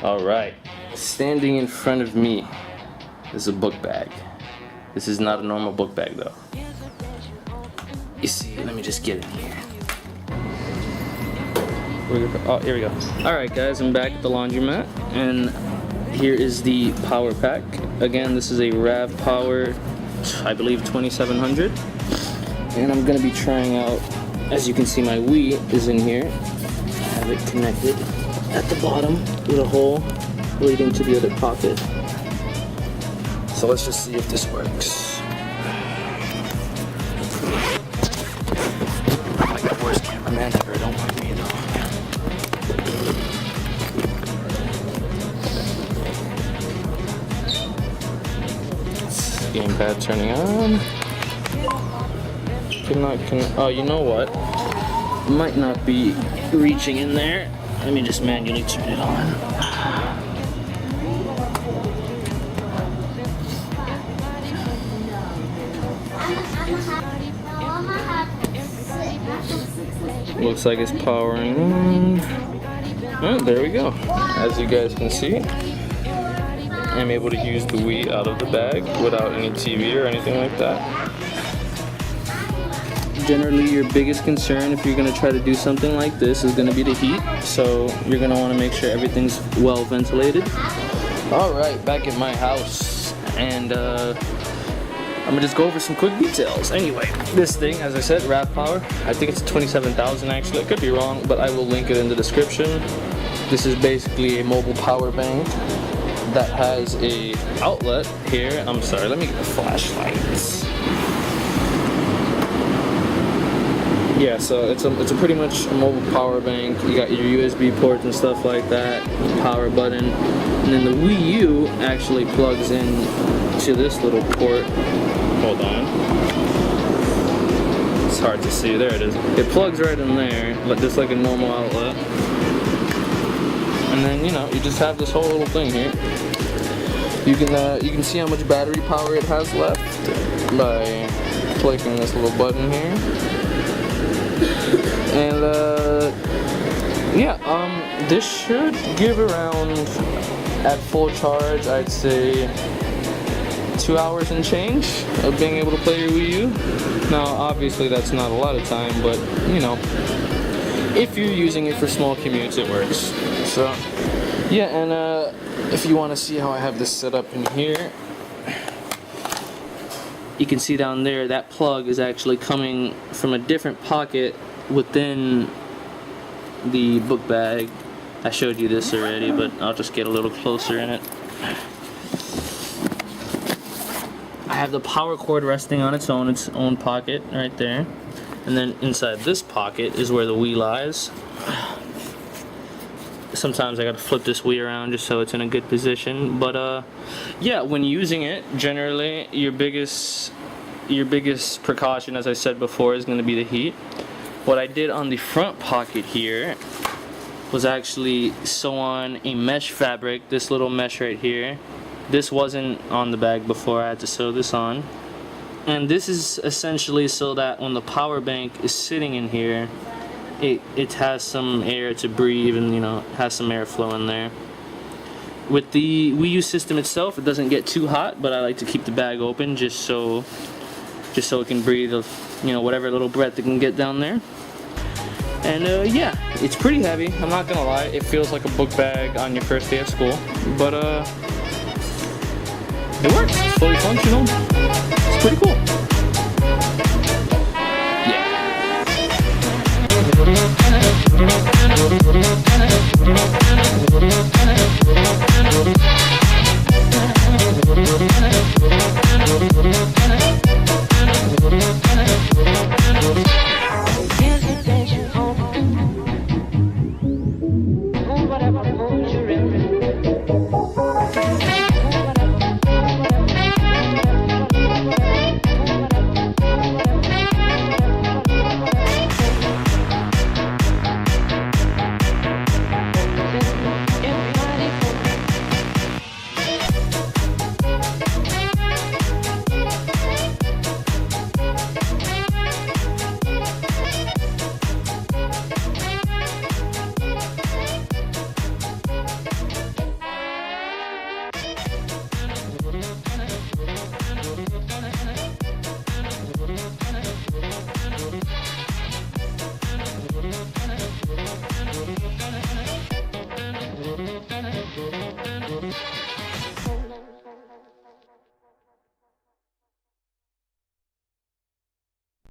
Alright, standing in front of me is a book bag. This is not a normal book bag though. You see, let me just get in here. Oh, here we go. Alright guys, I'm back at the laundromat, and here is the power pack. Again, this is a RAV Power, I believe 2700. And I'm gonna be trying out, as you can see, my Wii is in here. I have it connected at the bottom with a hole leading to the other pocket. So let's just see if this works. I'm like the worst cameraman ever, don't mind me though. Gamepad turning on. Oh, you know what? Might not be reaching in there. Let me just manually turn it on. Looks like it's powering on. Oh, there we go. As you guys can see, I'm able to use the Wii out of the bag without any TV or anything like that. Generally, your biggest concern if you're going to try to do something like this is going to be the heat, so you're going to want to make sure everything's well ventilated. Alright, back at my house, and I'm going to just go over some quick details. Anyway, this thing, as I said, RAV Power, I think it's 27,000 actually, I could be wrong, but I will link it in the description. This is basically a mobile power bank that has a outlet here. I'm sorry, let me get the flashlight. Yeah, so it's a pretty much a mobile power bank. You got your USB ports and stuff like that, power button, and then the Wii U actually plugs in to this little port. Hold on. It's hard to see. There it is. It plugs right in there, just like a normal outlet. And then, you know, you just have this whole little thing here. You can see how much battery power it has left by clicking this little button here. And this should give around, at full charge, I'd say 2 hours and change of being able to play your Wii U. Now, obviously that's not a lot of time, but you know, if you're using it for small commutes, it works. So, yeah, and if you want to see how I have this set up in here, you can see down there that plug is actually coming from a different pocket within the book bag. I showed you this already, but I'll just get a little closer in it. I have the power cord resting on its own pocket right there, and then inside this pocket is where the Wii lies. Sometimes I gotta flip this Wii around just so it's in a good position, but yeah, when using it, generally your biggest precaution, as I said before, is going to be the heat. What I did on the front pocket here was actually sew on a mesh fabric, this little mesh right here. This wasn't on the bag before, I had to sew this on. And this is essentially so that when the power bank is sitting in here, it has some air to breathe, and you know, has some airflow in there. With the Wii U system itself, it doesn't get too hot, but I like to keep the bag open just so it can breathe, you know, whatever little breath it can get down there. And yeah, it's pretty heavy, I'm not gonna lie. It feels like a book bag on your first day of school, but it works. It's fully functional. It's pretty cool. Yeah.